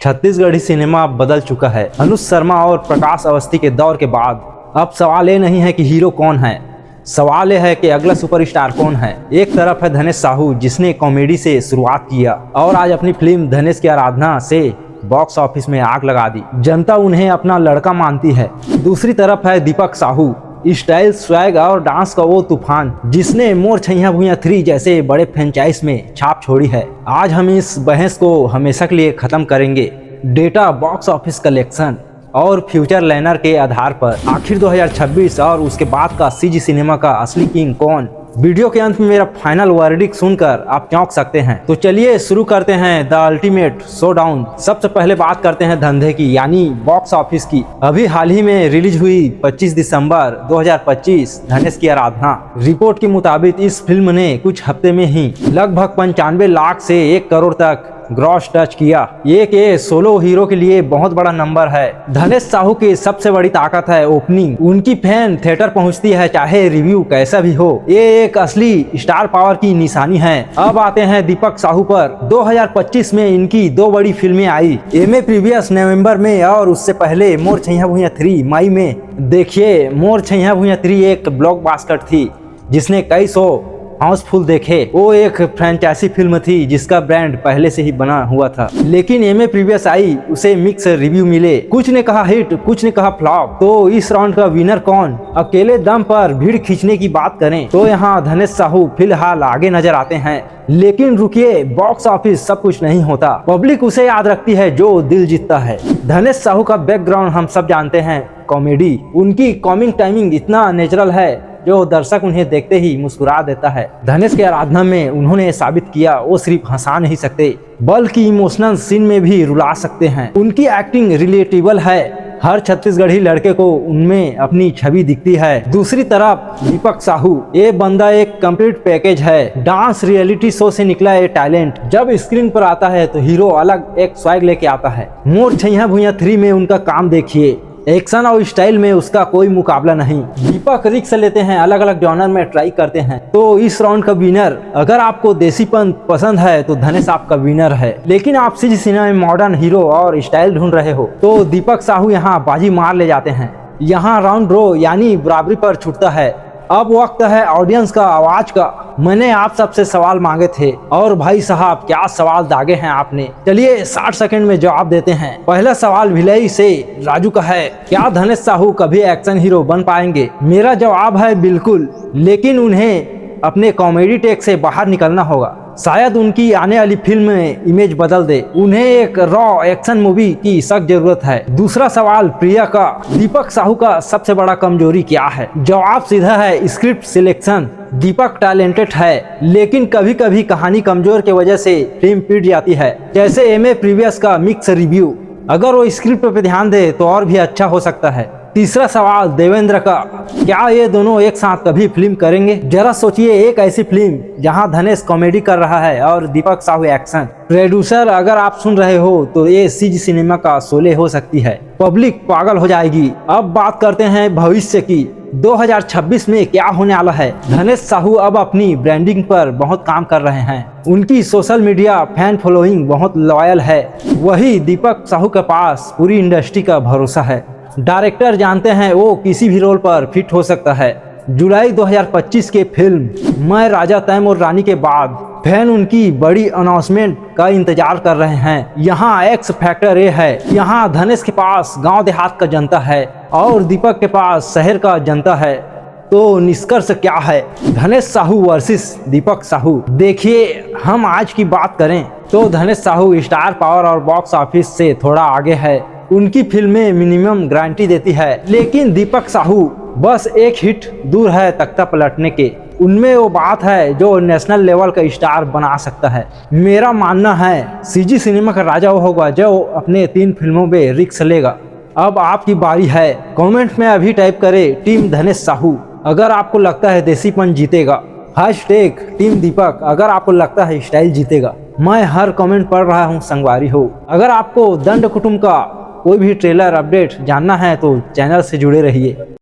Chhattisgarhi cinema अब बदल चुका है। अनुज शर्मा और प्रकाश अवस्थी के दौर के बाद अब सवाल ये नहीं है कि हीरो कौन है, सवाल ये है कि अगला सुपरस्टार कौन है। एक तरफ है धनेश साहू जिसने कॉमेडी से शुरुआत किया और आज अपनी फिल्म धनेश की आराधना से बॉक्स ऑफिस में आग लगा दी। जनता उन्हें अपना लड़का मानती है। दूसरी तरफ है दीपक साहू, स्टाइल, स्वैग और डांस का वो तूफान जिसने मोर छैया भुइयां 3 जैसे बड़े फ्रेंचाइज में छाप छोड़ी है। आज हम इस बहस को हमेशा के लिए खत्म करेंगे डेटा, बॉक्स ऑफिस कलेक्शन और फ्यूचर लाइनर के आधार पर। आखिर 2026 और उसके बाद का सीजी सिनेमा का असली किंग कौन? वीडियो के अंत में मेरा फाइनल वर्डिक्ट सुनकर आप चौंक सकते हैं। तो चलिए शुरू करते हैं द अल्टीमेट शोडाउन। सबसे पहले बात करते हैं धंधे की, यानी बॉक्स ऑफिस की। अभी हाल ही में रिलीज हुई 25 दिसंबर 2025 धनेश की आराधना। रिपोर्ट के मुताबिक इस फिल्म ने कुछ हफ्ते में ही लगभग 95 लाख से 1 करोड़ तक ग्रॉस टच किया। ये सोलो हीरो के लिए बहुत बड़ा नंबर है। धनेश साहू की सबसे बड़ी ताकत है ओपनिंग। उनकी फैन थिएटर पहुंचती है चाहे रिव्यू कैसा भी हो। ये एक असली स्टार पावर की निशानी है। अब आते हैं दीपक साहू पर। 2025 में इनकी 2 बड़ी फिल्में आई। एमए प्रीवियस नवंबर में और उससे पहले मोर छैया भुइयां 3 मई में। देखिए, मोर छैया भुइयां 3 एक ब्लॉकबस्टर थी जिसने कई सौ हाउसफुल देखे। वो एक फ्रेंचाइजी फिल्म थी जिसका ब्रांड पहले से ही बना हुआ था। लेकिन एमए प्रीवियस आई, उसे मिक्स रिव्यू मिले। कुछ ने कहा हिट, कुछ ने कहा फ्लॉप। तो इस राउंड का विनर कौन? अकेले दम पर भीड़ खींचने की बात करें तो यहाँ धनेश साहू फिलहाल आगे नजर आते हैं। लेकिन रुकिए, बॉक्स ऑफिस सब कुछ नहीं होता। पब्लिक उसे याद रखती है जो दिल जीतता है। धनेश साहू का बैकग्राउंड हम सब जानते हैं, कॉमेडी। उनकी कॉमिक टाइमिंग इतना नेचुरल है जो दर्शक उन्हें देखते ही मुस्कुरा देता है। धनेश की आराधना में उन्होंने साबित किया वो सिर्फ हंसा नहीं सकते बल्कि इमोशनल सीन में भी रुला सकते हैं। उनकी एक्टिंग रिलेटेबल है, हर छत्तीसगढ़ी लड़के को उनमें अपनी छवि दिखती है। दूसरी तरफ दीपक साहू, ये बंदा एक कंप्लीट पैकेज है। डांस, रियलिटी शो से निकला ये टैलेंट जब स्क्रीन पर आता है तो हीरो अलग एक स्वैग लेके आता है। मोर छैया भुइयां 3 में उनका काम देखिए, एक्शन और स्टाइल में उसका कोई मुकाबला नहीं। दीपक रिस्क लेते हैं, अलग अलग जॉनर में ट्राई करते हैं। तो इस राउंड का विनर, अगर आपको देसीपन पसंद है तो धनेश आपका विनर है। लेकिन आप सीजी सिनेमा में मॉडर्न हीरो और स्टाइल ढूंढ रहे हो तो दीपक साहू यहाँ बाजी मार ले जाते हैं। यहाँ राउंड ड्रॉ यानी बराबरी पर छूटता है। अब वक्त है ऑडियंस का, आवाज का। मैंने आप सबसे सवाल मांगे थे और भाई साहब क्या सवाल दागे हैं आपने। चलिए 60 सेकंड में जवाब देते हैं। पहला सवाल भिलाई से राजू का है, क्या धनेश साहू कभी एक्शन हीरो बन पाएंगे? मेरा जवाब है बिल्कुल, लेकिन उन्हें अपने कॉमेडी टेक से बाहर निकलना होगा। शायद उनकी आने वाली फिल्म में इमेज बदल दे। उन्हें एक रॉ एक्शन मूवी की सख्त जरूरत है। दूसरा सवाल प्रिया का, दीपक साहू का सबसे बड़ा कमजोरी क्या है? जवाब सीधा है, स्क्रिप्ट सिलेक्शन। दीपक टैलेंटेड है लेकिन कभी कभी कहानी कमजोर की वजह से फिल्म पिट जाती है। जैसे एमए प्रीवियस का मिक्स रिव्यू, अगर वो स्क्रिप्ट पे ध्यान दे तो और भी अच्छा हो सकता है। तीसरा सवाल देवेंद्र का, क्या ये दोनों एक साथ कभी फिल्म करेंगे? जरा सोचिए, एक ऐसी फिल्म जहां धनेश कॉमेडी कर रहा है और दीपक साहू एक्शन। प्रोड्यूसर अगर आप सुन रहे हो तो ये सीजी सिनेमा का शोले हो सकती है। पब्लिक पागल हो जाएगी। अब बात करते हैं भविष्य की। 2026 में क्या होने वाला है? धनेश साहू अब अपनी ब्रांडिंग पर बहुत काम कर रहे हैं। उनकी सोशल मीडिया फैन फॉलोइंग बहुत लॉयल है। वही दीपक साहू के पास पूरी इंडस्ट्री का भरोसा है। डायरेक्टर जानते हैं वो किसी भी रोल पर फिट हो सकता है। जुलाई 2025 के फिल्म मैं राजा तैमूर रानी के बाद फैन उनकी बड़ी अनाउंसमेंट का इंतजार कर रहे हैं। यहाँ एक्स फैक्टर ये है, यहाँ धनेश के पास गांव देहात का जनता है और दीपक के पास शहर का जनता है। तो निष्कर्ष क्या है? धनेश साहू वर्सेस दीपक साहू। देखिए, हम आज की बात करें तो धनेश साहू स्टार पावर और बॉक्स ऑफिस से थोड़ा आगे है। उनकी फिल्में मिनिमम गारंटी देती है। लेकिन दीपक साहू बस एक हिट दूर है तख्ता पलटने के। उनमें वो बात है जो नेशनल लेवल का स्टार बना सकता है। मेरा मानना है सीजी सिनेमा का राजा वो होगा जो अपने 3 फिल्मों में रिस्क लेगा। अब आपकी बारी है। कमेंट में अभी टाइप करें टीम धनेश साहू अगर आपको लगता है देसीपन जीतेगा, हैशटैग टीम दीपक अगर आपको लगता है स्टाइल जीतेगा। मैं हर कमेंट पढ़ रहा हूँ, संगवारी हो। अगर आपको दंड कुटुंब का कोई भी ट्रेलर अपडेट जानना है तो चैनल से जुड़े रहिए।